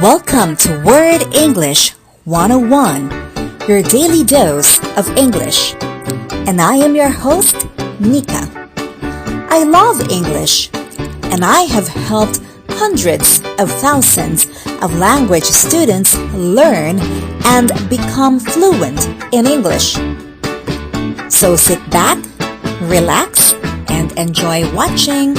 Welcome to Word English 101, your daily dose of English. And I am your host, Nika. I love English, and I have helped hundreds of thousands of language students learn and become fluent in English. So sit back, relax, and enjoy watching.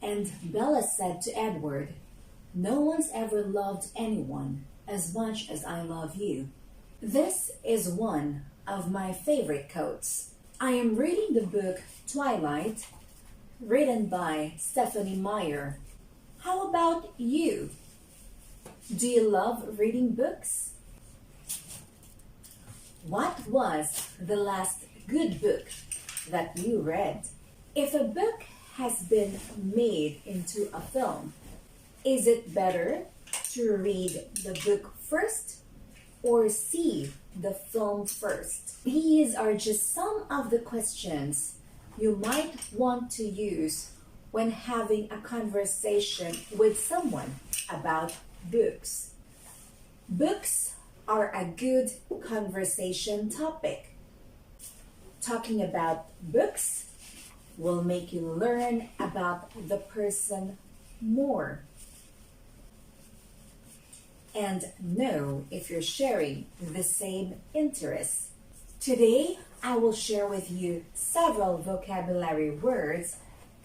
And Bella said to Edward, "No one's ever loved anyone as much as I love you." This is one of my favorite quotes. I am reading the book Twilight, written by Stephanie Meyer. How about you? Do you love reading books? What was the last good book that you read? If a book has been made into a film, is it better to read the book first or see the film first? These are just some of the questions you might want to use when having a conversation with someone about books. Books are a good conversation topic. Talking about books will make you learn about the person more and know if you're sharing the same interests. Today, I will share with you several vocabulary words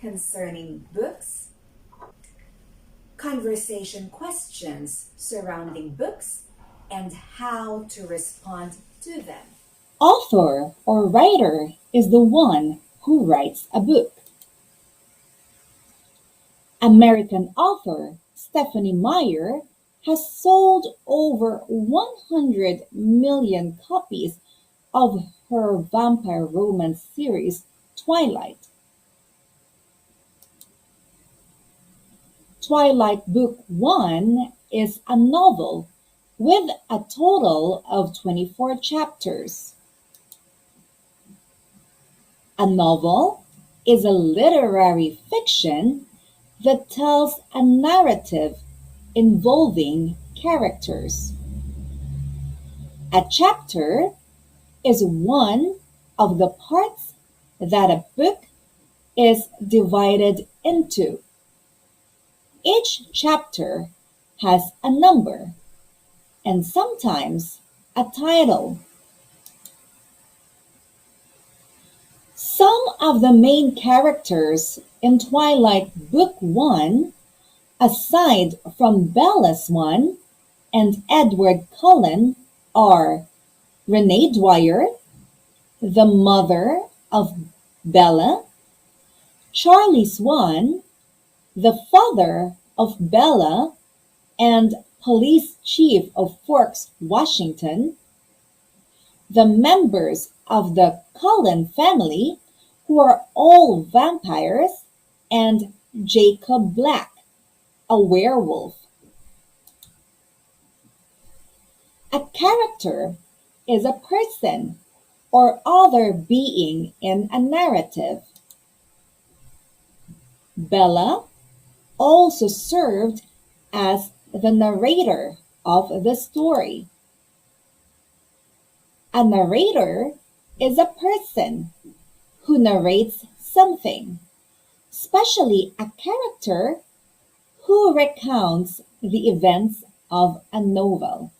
concerning books, conversation questions surrounding books, and how to respond to them. Author or writer is the one who writes a book. American author Stephanie Meyer has sold over 100 million copies of her vampire romance series, Twilight. Twilight Book 1 is a novel with a total of 24 chapters. A novel is a literary fiction that tells a narrative involving characters. A chapter is one of the parts that a book is divided into. Each chapter has a number and sometimes a title. Some of the main characters in Twilight Book 1, aside from Bella Swan and Edward Cullen, are Renee Dwyer, the mother of Bella, Charlie Swan, the father of Bella and police chief of Forks, Washington, the members of the Cullen family, who are all vampires, and Jacob Black, a werewolf. A character is a person or other being in a narrative. Bella also served as the narrator of the story. A narrator is a person who narrates something, especially a character who recounts the events of a novel.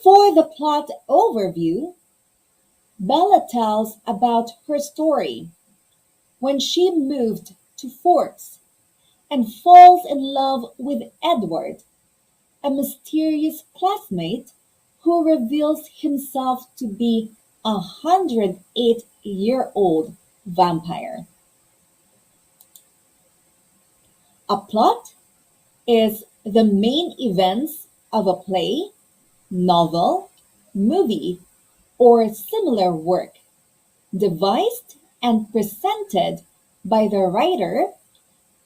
For the plot overview, Bella tells about her story when she moved to Forks and falls in love with Edward, a mysterious classmate who reveals himself to be a 108-year-old vampire. A plot is the main events of a play, novel, movie, or similar work, devised and presented by the writer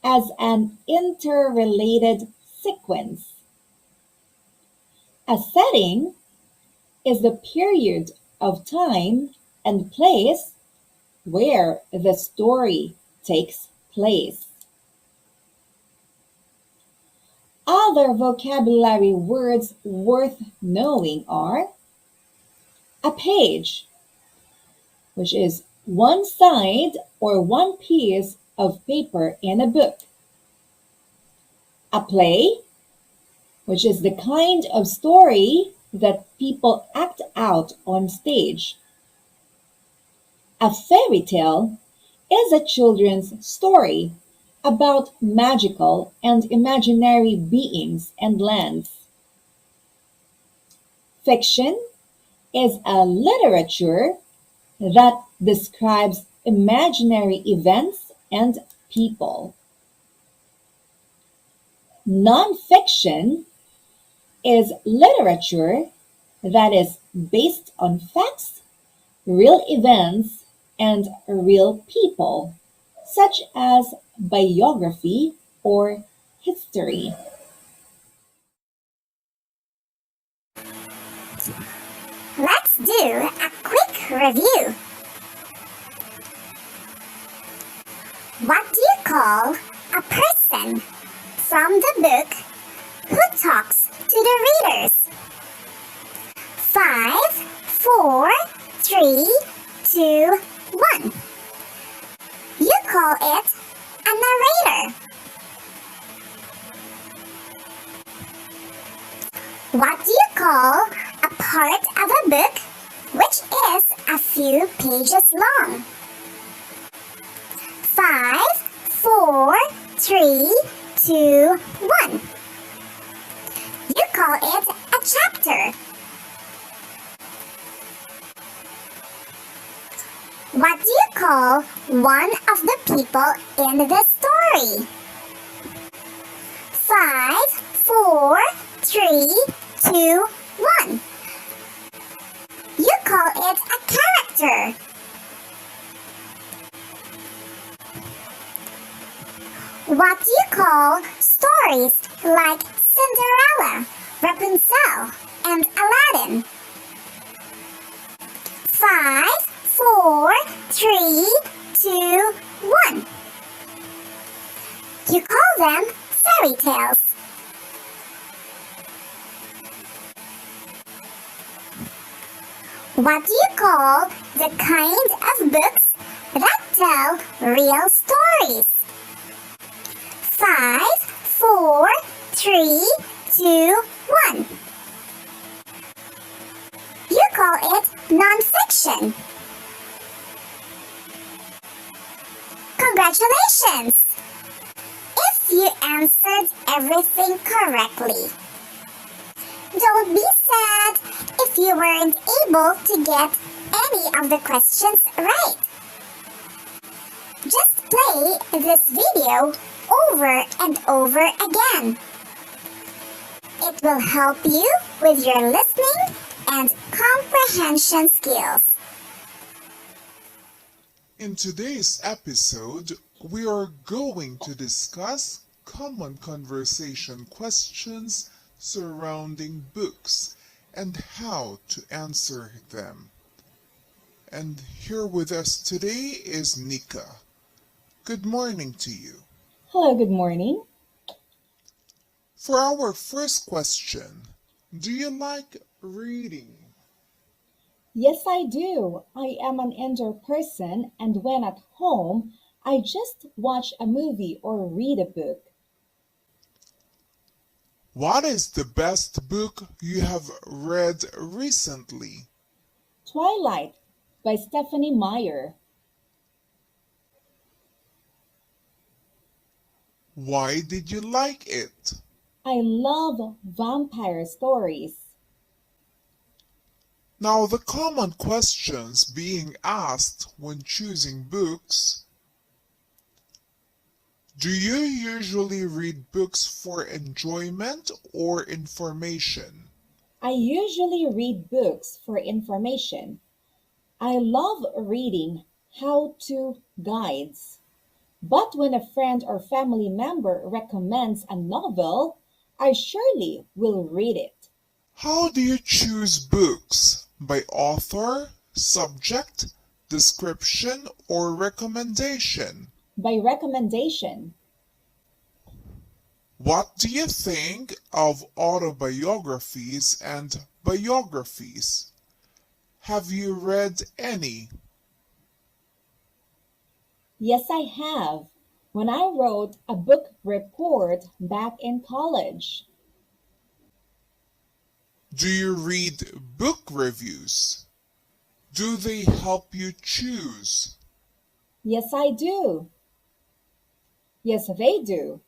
as an interrelated sequence. A setting is the period of time and place where the story takes place. Other vocabulary words worth knowing are a page, which is one side or one piece of paper in a book. A play, which is the kind of story that people act out on stage. A fairy tale is a children's story about magical and imaginary beings and lands. Fiction is a literature that describes imaginary events and people. Nonfiction is literature that is based on facts, real events, and real people, such as biography or history. Let's do a quick review. What do you call a person from the book who talks to the readers? 5, 4, 3, 2, 1. You call it a narrator. What do you call a part of a book which is a few pages long? 5, 4, 3, 2, 1. You call it a chapter. What do you call one of the people in the story? 5, 4, 3, 2, 1. You call it a character. What do you call stories like Cinderella, Rapunzel, and Aladdin? 5, 4, 3, 2, 1. You call them fairy tales. What do you call the kind of books that tell real stories? 5, 4, 3, 2, 1. You call it nonfiction. Congratulations! If you answered everything correctly. Don't be sad if you weren't able to get any of the questions right. Just play this video over and over again. It will help you with your listening and comprehension skills. In today's episode, we are going to discuss common conversation questions surrounding books and how to answer them. And here with us today is Nika. Good morning to you. Hello, good morning. For our first question, do you like reading? Yes, I do. I am an indoor person, and when at home, I just watch a movie or read a book. What is the best book you have read recently? Twilight by Stephanie Meyer. Why did you like it? I love vampire stories. Now, the common questions being asked when choosing books. Do you usually read books for enjoyment or information? I usually read books for information. I love reading how-to guides. But when a friend or family member recommends a novel, I surely will read it. How do you choose books? By author, subject, description, or recommendation? by recommendation. What do you think of autobiographies and biographies? Have you read any? Yes, I have. When I wrote a book report back in college. Do you read book reviews? Do they help you choose? Yes, I do. Yes, they do.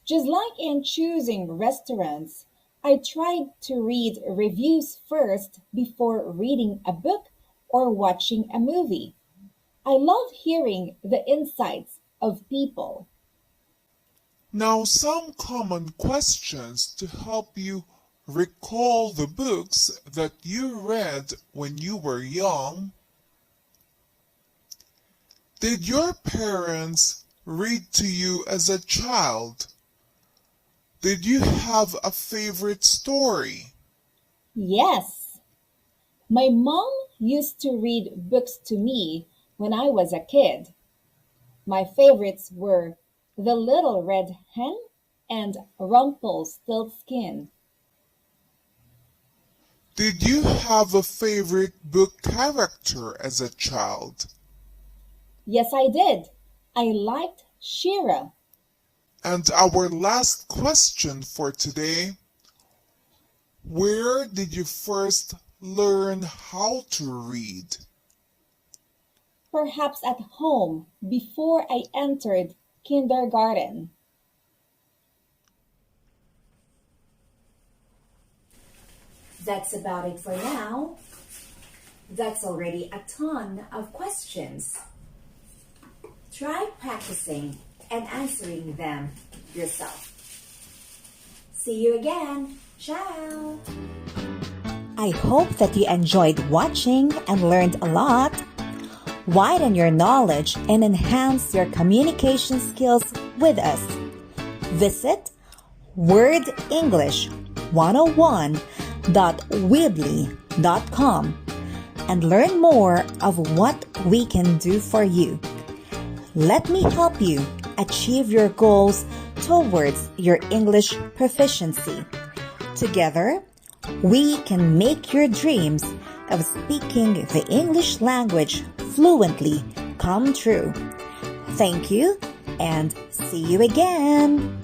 Just like in choosing restaurants, I tried to read reviews first before reading a book or watching a movie. I love hearing the insights of people. Now, some common questions to help you recall the books that you read when you were young. Did your parents read to you as a child? Did you have a favorite story? Yes, my mom used to read books to me when I was a kid. My favorites were The Little Red Hen and Rumpelstiltskin. Did you have a favorite book character as a child? Yes, I did. I liked Shira. And our last question for today, where did you first learn how to read? Perhaps at home before I entered kindergarten. That's about it for now. That's already a ton of questions. Try practicing and answering them yourself. See you again. Ciao! I hope that you enjoyed watching and learned a lot. Widen your knowledge and enhance your communication skills with us. Visit WordEnglish101.weebly.com and learn more of what we can do for you. Let me help you achieve your goals towards your English proficiency. Together, we can make your dreams of speaking the English language fluently come true. Thank you and see you again.